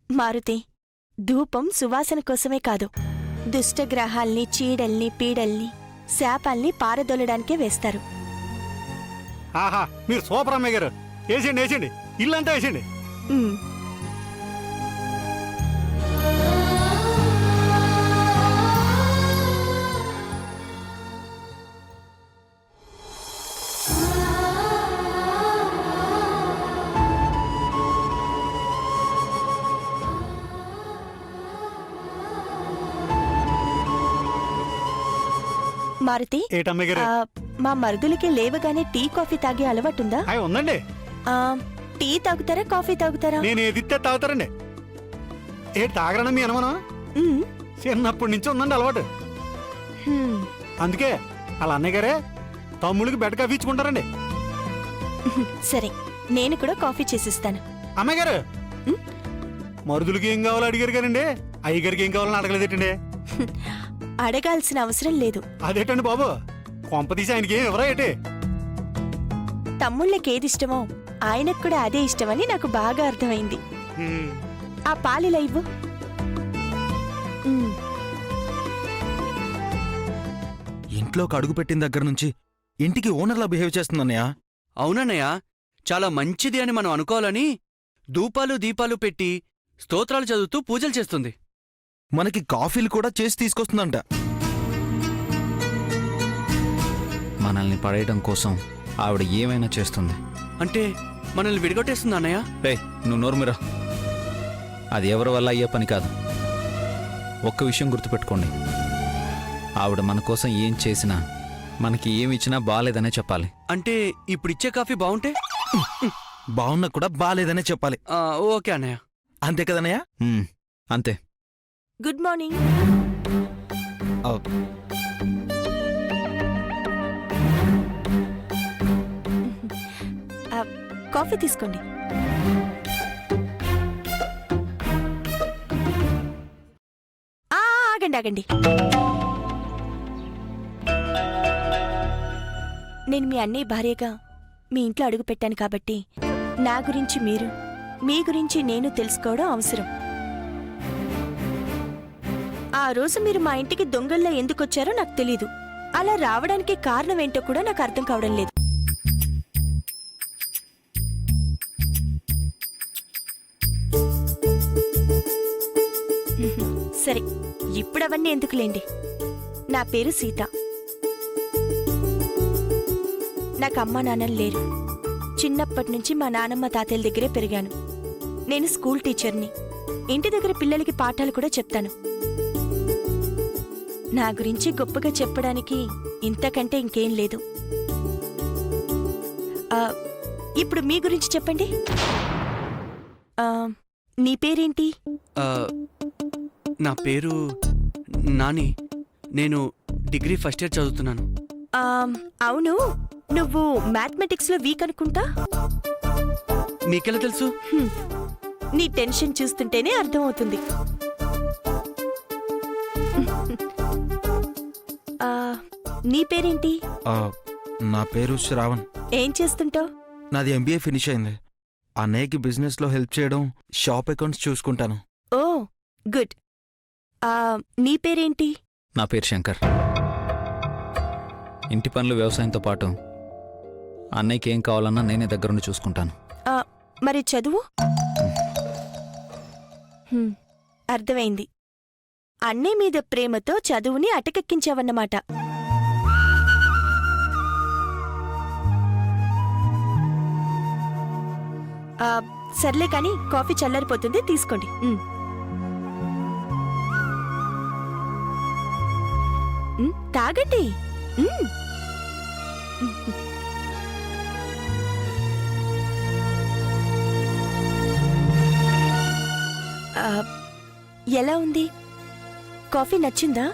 మారుతి, ధూపం సువాసన కోసమే కాదు, దుష్టగ్రహాల్ని, చీడల్ని, పీడల్ని, శాపాల్ని పారదొలడానికే వేస్తారు. ఆహా, మీరు సూపర్ అమ్మాయి గారు. వేసేయండి వేసేయండి, ఇల్లంతా వేసేయండి. ఉమ్. మారుతి, ఏటమ్మాయి గారు? మా మరుదులకి లేవగానే టీ కాఫీ తాగే అలవాటుందా? అవి ఉందండి. టీ తాగుతారా, కాఫీ తాగుతారా? నేను ఏది ఇస్తే తాగుతారండి. ఏటి తాగరన్నా మీ అనుమానం? ఉమ్. చిన్నప్పటి నుంచి ఉందండి అలవాటు. హ్మ్. అందుకే అలా అన్నయ్య గారే తమ్ముళ్ళకి బెడ్ కాఫీ ఇచ్చుకుంటారండి. సరే, నేను కూడా కాఫీ చేసిస్తాను. అమ్మాయి గారు, మరుదులకి ఏం కావాలో అడిగారు కానండి, అయ్యగారికి ఏం కావాలని అడగలేదేటండి? అడగాల్సిన అవసరం లేదు. అదేటండి బాబు, కొంపతీసి ఆయనకి ఏం ఎవరా ఏటి? తమ్ముళ్ళకేదిష్టమో ఆయనకు కూడా అదే ఇష్టమని నాకు బాగా అర్థమైంది. ఆ పాలిలా ఇవ్వు. ఇంట్లోకి అడుగు పెట్టిన దగ్గర నుంచి ఇంటికి ఓనర్లా బిహేవ్ చేస్తుందన్నయ్య. అవునన్నయ్య, చాలా మంచిది అని మనం అనుకోవాలని ధూపాలు దీపాలు పెట్టి స్తోత్రాలు చదువుతూ పూజలు చేస్తుంది. మనకి కాఫీలు కూడా చేసి తీసుకొస్తుందంట. మనల్ని పడేయడం కోసం ఆవిడ ఏమైనా చేస్తుంది. అంటే మనల్ని విడగొట్టేస్తుంది అన్నయ్య? రేయ్, నువ్వు నోరుమిరా. అది ఎవరి వల్ల అయ్యే పని కాదు. ఒక్క విషయం గుర్తుపెట్టుకోండి, ఆవిడ మన కోసం ఏం చేసినా, మనకి ఏమిచ్చినా బాలేదనే చెప్పాలి. అంటే ఇప్పుడిచ్చే కాఫీ బాగుంటే బాగున్నా కూడా బాలేదనే చెప్పాలి. ఓకే అన్నయ్య. అంతే కదన్నయ్య? అంతే. Good morning. కాఫీ తీసుకోండి. ఆగండి ఆగండి. నేను మీ అన్నయ్య భార్యగా మీ ఇంట్లో అడుగు పెట్టాను కాబట్టి నా గురించి మీరు, మీ గురించి నేను తెలుసుకోవడం అవసరం. ఆ రోజు మీరు మా ఇంటికి దొంగల్లా ఎందుకొచ్చారో నాకు తెలీదు. అలా రావడానికి కారణం ఏంటో కూడా నాకు అర్థం కావడం లేదు. సరే, ఇప్పుడవన్నీ ఎందుకులేండి. నా పేరు సీత. నాకు అమ్మా నాన్నలు లేరు. చిన్నప్పటి నుంచి మా నానమ్మ తాతయ్యల దగ్గరే పెరిగాను. నేను స్కూల్ టీచర్ని. ఇంటి దగ్గర పిల్లలకి పాఠాలు కూడా చెప్తాను. నా గురించి గొప్పగా చెప్పడానికి ఇంతకంటే ఇంకేం లేదు. ఇప్పుడు మీ గురించి చెప్పండి. నీ పేరేంటి? నా పేరు నాని. నేను డిగ్రీ ఫస్ట్ ఇయర్ చదువుతున్నాను. అవును, నువ్వు మ్యాథమెటిక్స్ లో వీక్ అనుకుంటా. మీకెలా తెలుసు? నీ టెన్షన్ చూస్తుంటేనే అర్థమవుతుంది. నీ పేరేంటి? నా పేరు శ్రావణ్. ఏం చేస్తుంటావు? నాది MBA ఫినిష్ అయింది. అన్నయ్యకి బిజినెస్ లో హెల్ప్ చేయడం, షాప్ అకౌంట్స్ చూసుకుంటాను. ఓ గుడ్. నీ పేరేంటి? నా పేరు శంకర్. ఇంటి పనులు, వ్యవసాయంతో పాటు అన్నయ్యకి ఏం కావాలన్నా నేనే దగ్గరుండి చూసుకుంటాను. మరి చదువు? అర్థమైంది. అన్నయ్య మీద ప్రేమతో చదువుని అటకెక్కించావన్నమాట. సర్లే కాని కాఫీ చల్లారిపోతుంది, తీసుకోండి. తాగండి. ఎలా ఉంది? కాఫీ నచ్చిందా?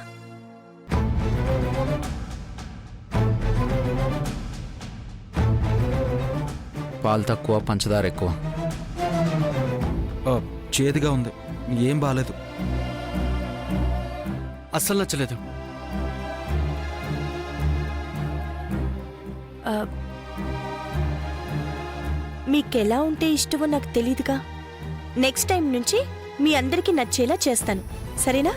పాలు తక్కువ, పంచదార ఎక్కువ. చేదుగా ఉంది, ఏం బాలేదు. అస్సలు నచ్చలేదు. మీకెలా ఉంటే ఇష్టమో నాకు తెలీదుగా. నెక్స్ట్ టైం నుంచి మీ అందరికీ నచ్చేలా చేస్తాను, సరేనా?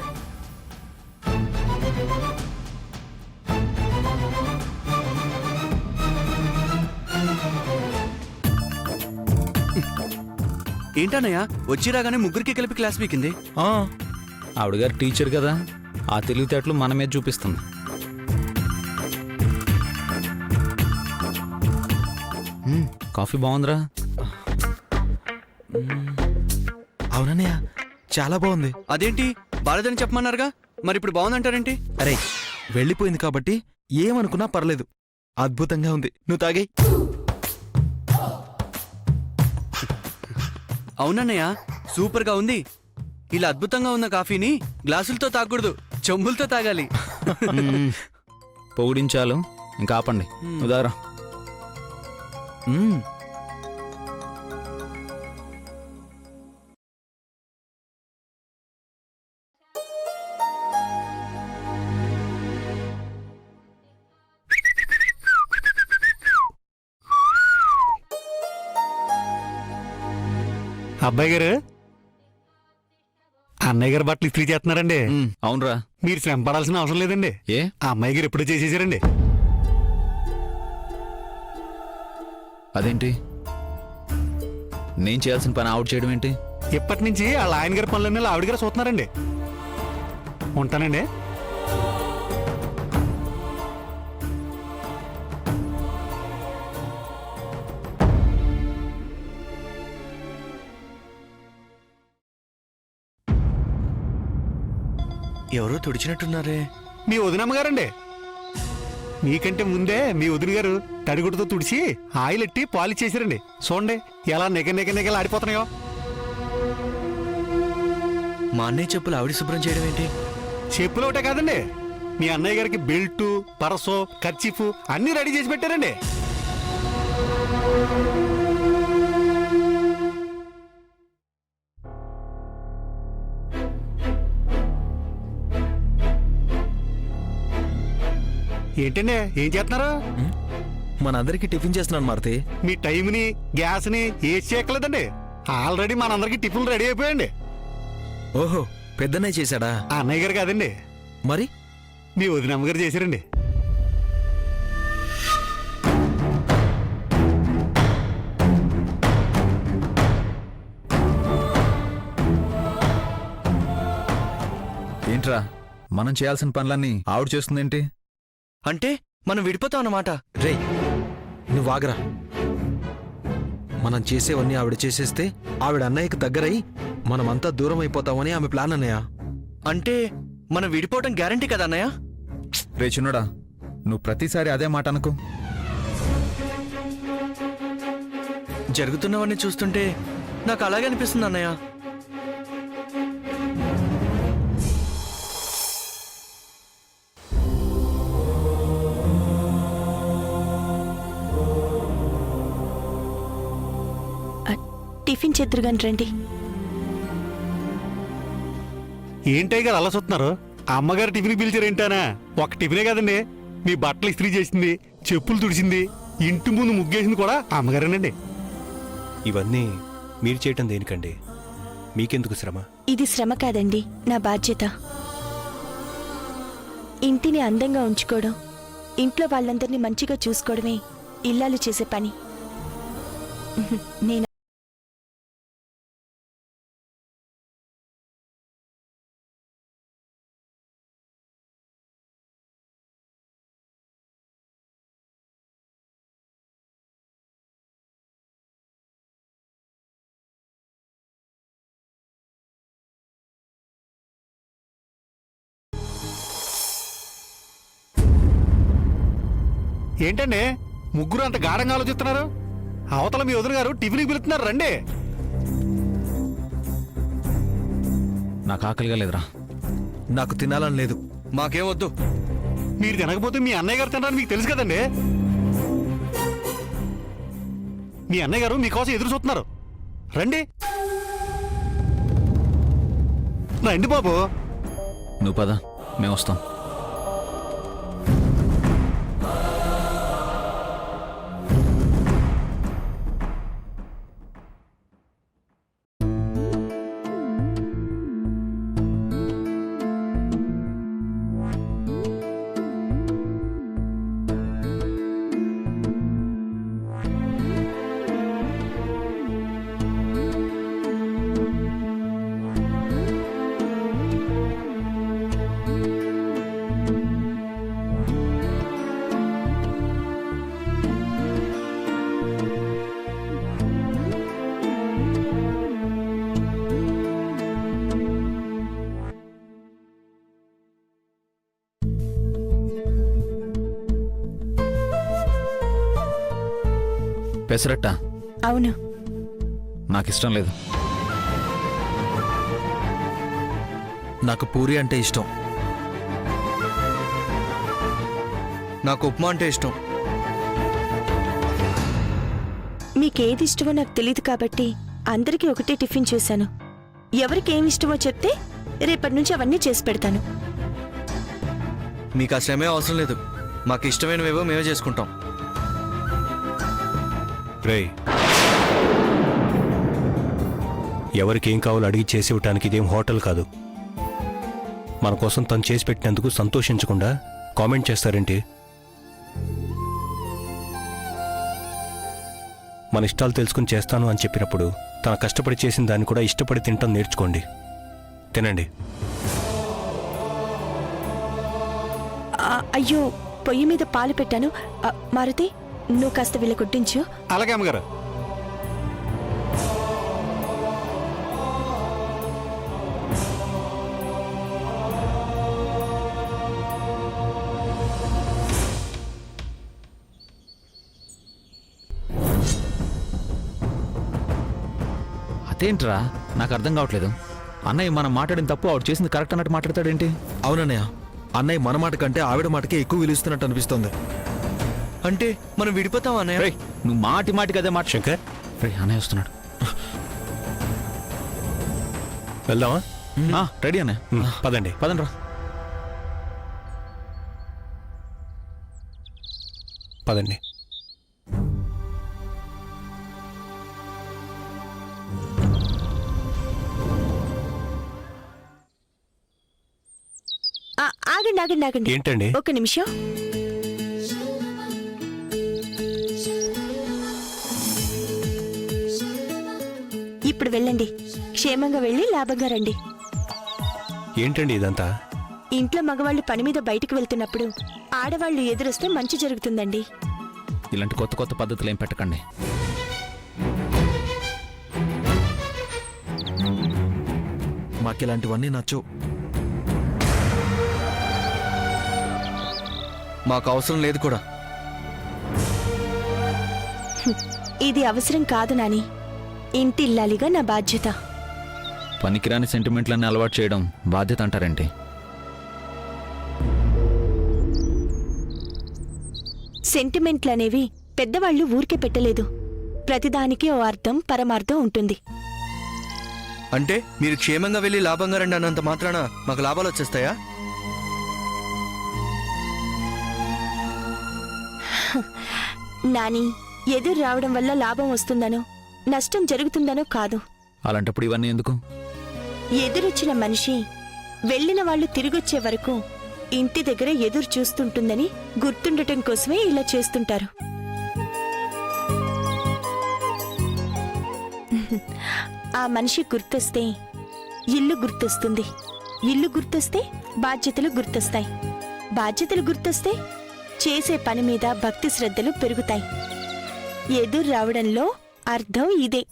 ఏంటన్నయ్య వచ్చి రాగానే ముగ్గురికి కలిపి క్లాస్ పీకింది. ఆవిడ గారు టీచర్ కదా, ఆ తెలివితేటలు మన మీద చూపిస్తుంది. కాఫీ బాగుందిరా. అవునన్నయ్య, చాలా బాగుంది. అదేంటి బాలేదని చెప్పమన్నారుగా, మరి ఇప్పుడు బాగుందంటారేంటి? అరే, వెళ్ళిపోయింది కాబట్టి ఏమనుకున్నా పర్లేదు. అద్భుతంగా ఉంది, నువ్వు తాగేయ్. అవునన్నయ్య, సూపర్గా ఉంది. ఇలా అద్భుతంగా ఉన్న కాఫీని గ్లాసులతో తాగకూడదు, చెంబులతో తాగాలి. పొగిడించాలు, ఇంకా ఆపండి. ఉదారా మ్మ్. అబ్బాయి గారు, అన్నయ్య గారు బట్టలు ఇస్త్రీ చేస్తున్నారండి. అవునరా. మీరు శ్రమ పడాల్సిన అవసరం లేదండి. ఏ ఆ అమ్మాయి గారు ఎప్పుడో చేసేసారండి. అదేంటి నేను చేయాల్సిన పని ఆవిడ చేయడం ఏంటి? ఇప్పటి నుంచి వాళ్ళ ఆయన గారి పనులన్నీ ఆవిడ గారు చూస్తున్నారండి. ఉంటానండి. ఎవరో తుడిచినట్టున్నారే. మీ వదినమ్మ గారండి. మీకంటే ముందే మీ వదిన గారు తడిగుడ్డతో తుడిచి ఆయిల్ ఎట్టి పాలిష్ చేశారండి. చూడండి ఎలా నెగ ఆడిపోతున్నాయో. మా అన్నయ్య చెప్పులు ఆవిడ శుభ్రం చేయడం ఏంటి? చెప్పులు ఒకటే కాదండి, మీ అన్నయ్య గారికి బెల్టు, పరసో, కర్చీఫ్ అన్నీ రెడీ చేసి పెట్టారండి. ఏంటండి ఏం చేస్తున్నారు? మనందరికీ టిఫిన్ చేస్తున్నాను మారుతి. మీ టైంని గ్యాస్ని ఏది చేయక్కలేదండి. ఆల్రెడీ మనందరికి టిఫిన్లు రెడీ అయిపోయండి. ఓహో, పెద్దన్నయ్య చేశాడా? ఆ అన్నయ్య గారు కాదండి, మరి మీ వదినమ్మ గారు చేశారండి. ఏంట్రా మనం చేయాల్సిన పనులన్నీ ఆవిడ చేస్తుందేంటి? అంటే మనం విడిపోతాం అన్నమాట. రేయ్, నువ్వు ఆగరా. మనం చేసేవన్నీ ఆవిడ చేసేస్తే ఆవిడ అన్నయ్యకి దగ్గరై మనమంతా దూరం అయిపోతామని ఆమె ప్లాన్ అన్నయ్య. అంటే మనం విడిపోవడం గ్యారంటీ కదా అన్నయ్య? రే చిన్నోడా, నువ్వు ప్రతిసారి అదే మాట అనుకో. జరుగుతున్నవన్నీ చూస్తుంటే నాకు అలాగే అనిపిస్తుంది అన్నయ్య. టిఫిన్ చేద్దురుగాని రండి. ఏంటయ్య గారు అలా చూస్తున్నారు? ఆ అమ్మగారు టిఫిన్ పిలిచారేంటానా? ఒక టిఫినే కాదండి, మీ బట్టలు ఇస్త్రీ చేసింది, చెప్పులు తుడిచింది, ఇంటి ముందు ముగ్గేసింది కూడా ఆ అమ్మగారేనండి. ఇవన్నీ మీరు చేయటం దేనికండి? మీకెందుకు శ్రమ? ఇది శ్రమ కాదండి, నా బాధ్యత. ఇంటిని అందంగా ఉంచుకోవడం, ఇంట్లో వాళ్ళందరినీ మంచిగా చూసుకోవడమే ఇల్లాలు చేసే పని. నేను ఏంటండి ముగ్గురు అంత గాఢంగా ఆలోచిస్తున్నారు? అవతల మీ వదిన గారు టిఫిన్కి పిలుస్తున్నారు, రండి. నాకు ఆకలిగా లేదురా. నాకు తినాలని లేదు. మాకేం వద్దు. మీరు తినకపోతే మీ అన్నయ్య గారు తినడానికి మీకు తెలుసు కదండి. మీ అన్నయ్య గారు మీకోసం ఎదురు చూస్తున్నారు, రండి. రండి బాబు. నువ్వు పద, మేము వస్తాం. పెసరట్ట అవును. నాకు ఇష్టం లేదు. నాకు పూరి అంటే ఇష్టం. నాకు ఉప్మా అంటే ఇష్టం. మీకేది ఇష్టమో నాకు తెలియదు కాబట్టి అందరికీ ఒకటే టిఫిన్ చేశాను. ఎవరికి ఏమి ఇష్టమో చెప్తే రేపటి నుంచి అవన్నీ చేసి పెడతాను. మీకు ఆ శ్రమే అవసరం లేదు. మాకు ఇష్టమైనవేవో మేమే చేసుకుంటాం. రేయ్, ఎవరికి ఏం కావాలో అడిగి చేసి ఇవ్వటానికి ఇదేం హోటల్ కాదు. మన కోసం తను చేసి పెట్టినందుకు సంతోషించకుండా కామెంట్ చేస్తారేంటి? మన ఇష్టాలు తెలుసుకుని చేస్తాను అని చెప్పినప్పుడు తన కష్టపడి చేసిన దాన్ని కూడా ఇష్టపడి తినటం నేర్చుకోండి. తినండి. అయ్యో, పొయ్యి మీద పాలు పెట్టాను. మారుతి, నువ్వు కాస్త వీళ్ళ కొట్టించు. అలాగే అమ్మగారు. అదేంట్రా నాకు అర్థం కావట్లేదు. అన్నయ్య మనం మాట్లాడిన తప్పు ఆవిడ చేసింది కరెక్ట్ అన్నట్టు మాట్లాడతాడేంటి? అవునన్నయ్య, అన్నయ్య మన మాట కంటే ఆవిడ మాటకే ఎక్కువ విలుస్తున్నట్టు అనిపిస్తుంది. అంటే మనం విడిపోతాం అన్నయ్య. రేయ్, నువ్వు మాటికి అదే మాట. శంకర్, రే, అన్నయ్య వస్తున్నాడు. వెళ్దామా? రెడీ అన్నయ్య. పదండి. పదండ్రా. పదండి. ఆగండి ఆగండి ఆగండి. ఏంటండి? ఒక నిమిషం. ఇప్పుడు వెళ్ళండి. క్షేమంగా వెళ్ళి లాభంగా రండి. ఏంటండి ఇదంతా? ఇంట్లో మగవాళ్ళు పని మీద బయటకు వెళ్తున్నప్పుడు ఆడవాళ్లు ఎదురొస్తే మంచి జరుగుతుందండి. ఇలాంటి కొత్త కొత్త పద్ధతులు ఏం పెట్టకండి. మాకిలాంటివన్నీ నచ్చవు. మాకు అవసరం లేదు కూడా. ఇది అవసరం కాదు నాని. ఇంటి ఇల్లాలిగా నా బాధ్యత. పనికిరాని సెంటిమెంట్లన్నీ అలవాటు చేయడం బాధ్యత అంటారేంటి? సెంటిమెంట్లనేవి పెద్దవాళ్లు ఊరికే పెట్టలేదు. ప్రతిదానికి ఓ అర్థం పరమార్థం ఉంటుంది. అంటే మీరు క్షేమంగా వెళ్ళి లాభంగా రండి అన్నంత మాత్రాన మాకు లాభాలు వచ్చేస్తాయా? నాని, ఎదురు రావడం వల్ల లాభం వస్తుందనో నష్టం జరుగుతుందనో కాదు. అలాంటప్పుడు ఇవన్నీ ఎందుకు? ఎదురొచ్చిన మనిషి వెళ్ళిన వాళ్ళు తిరిగొచ్చే వరకు ఇంటి దగ్గర ఎదురు చూస్తుంటుందని గుర్తుండటం కోసమే ఇలా చేస్తుంటారు. ఆ మనిషి గుర్తొస్తే ఇల్లు గుర్తొస్తుంది. ఇల్లు గుర్తొస్తే బాధ్యతలు గుర్తొస్తాయి. బాధ్యతలు గుర్తొస్తే చేసే పని మీద భక్తి శ్రద్ధలు పెరుగుతాయి. ఎదురు రావడంలో అర్థం ఇదే.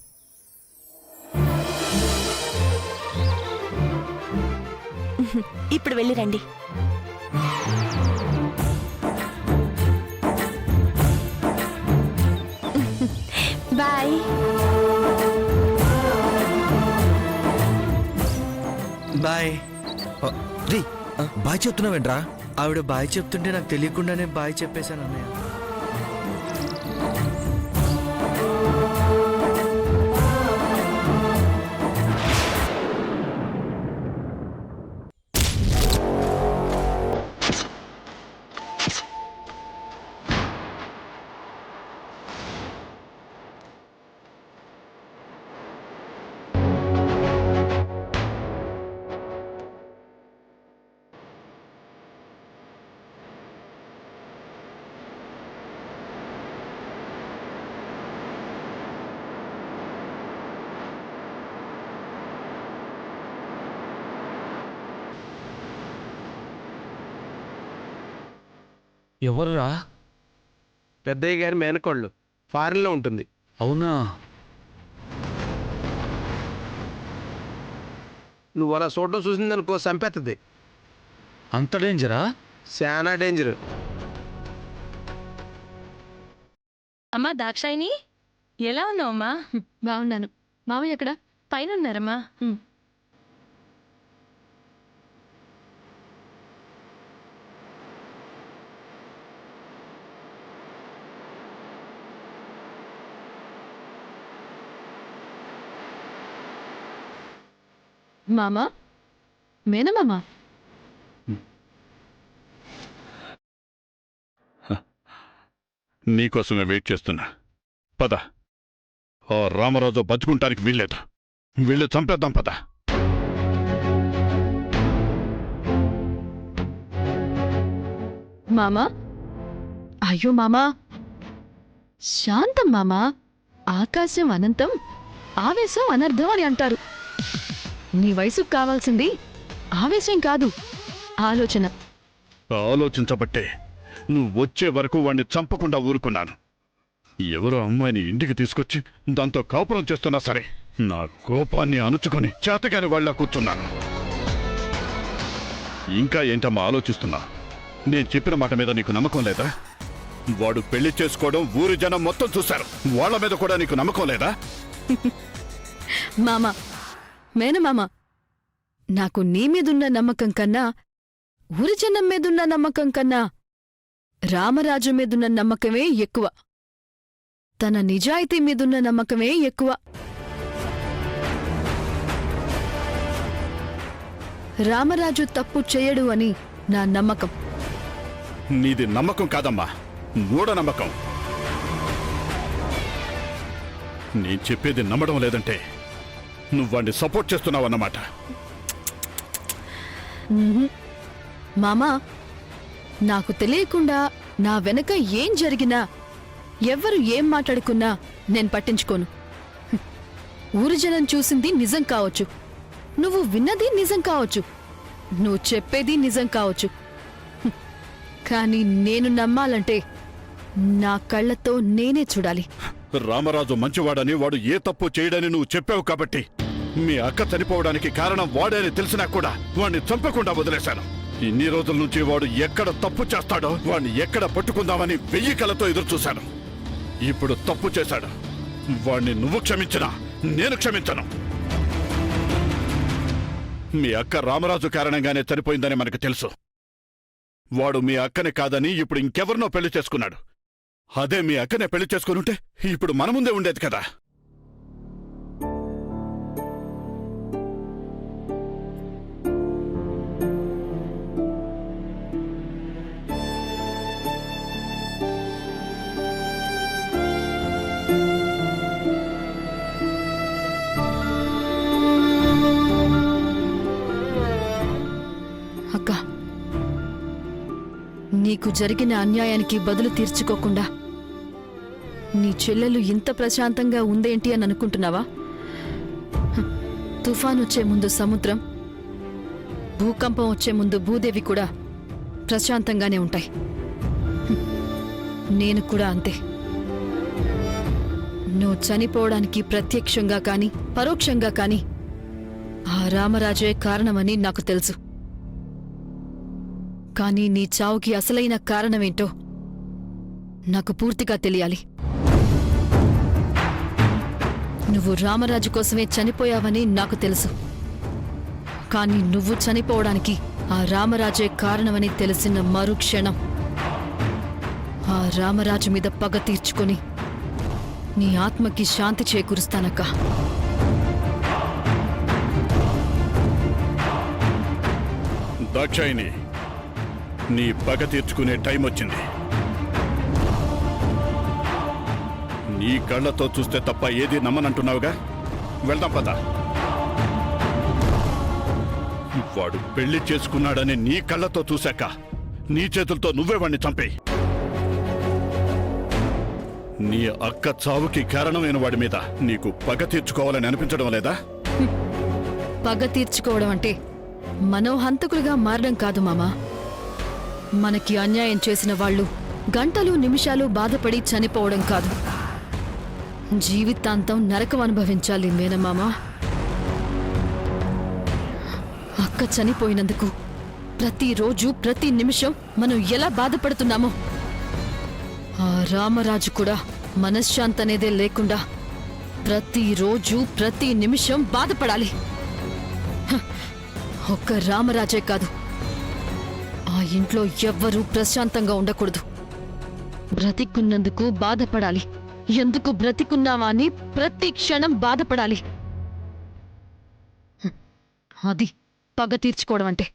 ఇప్పుడు వెళ్ళి రండి. బాయ్. బాయ్. రీ, బాయ్ చెప్తున్నావేంట్రా? ఆవిడ బాయ్ చెప్తుంటే నాకు తెలియకుండానే బాయ్ చెప్పేశాను అన్నయ్య. ఎవర్రా? పెద్దయ్య గారి మేనకోళ్ళు. ఫారెన్లో ఉంటుంది. అవునా? నువ్వు అలా చూడడం చూసిందనుకో, చంపేస్తుంది. అంత డేంజరా? చాలా డేంజర్. అమ్మా దాక్షాయిని, ఎలా ఉన్నావమ్మా? బాగున్నాను. మామయ్య ఎక్కడ? పైన ఉన్నారమ్మా. మామా, మేనమామా, నీకోసమే వెయిట్ చేస్తున్నా. పద. ఓ రామరాజు బతుకుంటానికి వీల్లేదు. వీళ్ళు చంపేద్దాం పద. మామా. అయ్యో మామా, శాంతం మామా. ఆకాశం అనంతం, ఆవేశం అనర్థం అని అంటారు. నీ వయసుకు కావాల్సింది ఆవేశం కాదు, ఆలోచన. ఆలోచించబట్టే నువ్వు వచ్చే వరకు వాణ్ణి చంపకుండా ఊరుకున్నాను. ఎవరో అమ్మాయిని ఇంటికి తీసుకొచ్చి దాంతో కాపురం చేస్తున్నా సరే నా కోపాన్ని అణుచుకొని చేతగాని వాళ్ళ కూర్చున్నాను. ఇంకా ఏంటమ్మా ఆలోచిస్తున్నా? నేను చెప్పిన మాట మీద నీకు నమ్మకం లేదా? వాడు పెళ్లి చేసుకోవడం ఊరి జనం మొత్తం చూశారు. వాళ్ళ మీద కూడా నీకు నమ్మకం లేదా? మామా, మేనమామా, నాకు నీ మీదున్న నమ్మకం కన్నా, ఊరిజనం మీదున్న నమ్మకం కన్నా రామరాజు మీదున్న నమ్మకమే ఎక్కువ. తన నిజాయితీ మీదున్న నమ్మకమే ఎక్కువ. రామరాజు తప్పు చేయడు అని నా నమ్మకం. నీది నమ్మకం కాదమ్మా, మూఢనమ్మకం. నేను చెప్పేది నమ్మడం లేదంటే నువ్వు వాణ్ణి సపోర్ట్ చేస్తున్నావన్నమాట. మామా, నాకు తెలియకుండా నా వెనక ఏం జరిగినా, ఎవ్వరు ఏం మాట్లాడుకున్నా నేను పట్టించుకోను. ఊరి జనం చూసింది నిజం కావచ్చు, నువ్వు విన్నది నిజం కావచ్చు, నువ్వు చెప్పేది నిజం కావచ్చు. కానీ నేను నమ్మాలంటే నా కళ్ళతో నేనే చూడాలి. రామరాజు మంచివాడని, వాడు ఏ తప్పు చేయడని నువ్వు చెప్పావు కాబట్టి మీ అక్క చనిపోవడానికి కారణం వాడే అని తెలిసినా కూడా వాణ్ణి చంపకుండా వదిలేశాను. ఇన్ని రోజుల నుంచి వాడు ఎక్కడ తప్పు చేస్తాడో వాణ్ణి ఎక్కడ పట్టుకుందామని 1000 కళ్ళతో ఎదురు చూశాను. ఇప్పుడు తప్పు చేశాడు. వాణ్ణి నువ్వు క్షమించినా నేను క్షమించను. మీ అక్క రామరాజు కారణంగానే చనిపోయిందని మనకు తెలుసు. వాడు మీ అక్కని కాదని ఇప్పుడు ఇంకెవరినో పెళ్లి చేసుకున్నాడు. అదే మీ అక్కనే పెళ్లి చేసుకునుంటే ఇప్పుడు మన ముందే ఉండేది కదా. అక్క, నీకు జరిగిన అన్యాయానికి బదులు తీర్చుకోకుండా నీ చెల్లెలు ఇంత ప్రశాంతంగా ఉందేంటి అని అనుకుంటున్నావా? తుఫాన్ వచ్చే ముందు సముద్రం, భూకంపం వచ్చే ముందు భూదేవి కూడా ప్రశాంతంగానే ఉంటాయి. నేను కూడా అంతే. నువ్వు చనిపోవడానికి ప్రత్యక్షంగా కాని పరోక్షంగా కాని ఆ రామరాజే కారణమని నాకు తెలుసు. కానీ నీ చావుకి అసలైన కారణమేంటో నాకు పూర్తిగా తెలియాలి. నువ్వు రామరాజు కోసమే చనిపోయావని నాకు తెలుసు. కానీ నువ్వు చనిపోవడానికి ఆ రామరాజే కారణమని తెలిసిన మరుక్షణం ఆ రామరాజు మీద పగ తీర్చుకొని నీ ఆత్మకి శాంతి చేకూరుస్తానక్క. దాక్షాయిని, నీ పగ తీర్చుకునే టైం వచ్చింది. నీ కళ్ళతో చూస్తే తప్ప ఏది నమ్మనంటున్నావుగా. వెళ్దాం పద. వాడు పెళ్లి చేసుకున్నాడని నీ కళ్ళతో చూశాక నీ చేతులతో నువ్వే వాణ్ణి చంపేయి. నీ అక్క చావుకి కారణమైన వాడి మీద నీకు పగ తీర్చుకోవాలని అనిపించడం లేదా? పగ తీర్చుకోవడం అంటే మనం హంతకులుగా మారడం కాదు మామా. మనకి అన్యాయం చేసిన వాళ్ళు గంటలు నిమిషాలు బాధపడి చనిపోవడం కాదు, జీవితాంతం నరకం అనుభవించాలి మేనమామా. అక్క చనిపోయినందుకు ప్రతిరోజు ప్రతి నిమిషం మనం ఎలా బాధపడుతున్నామో ఆ రామరాజు కూడా మనశ్శాంతి అనేదే లేకుండా ప్రతిరోజు ప్రతి నిమిషం బాధపడాలి. హ, ఒక్క రామరాజే కాదు, ఆ ఇంట్లో ఎవ్వరూ ప్రశాంతంగా ఉండకూడదు. బ్రతికున్నందుకు బాధపడాలి, ఎందుకు బ్రతికున్నావా అని ప్రతి క్షణం బాధపడాలి. అది పగ తీర్చుకోవడం అంటే.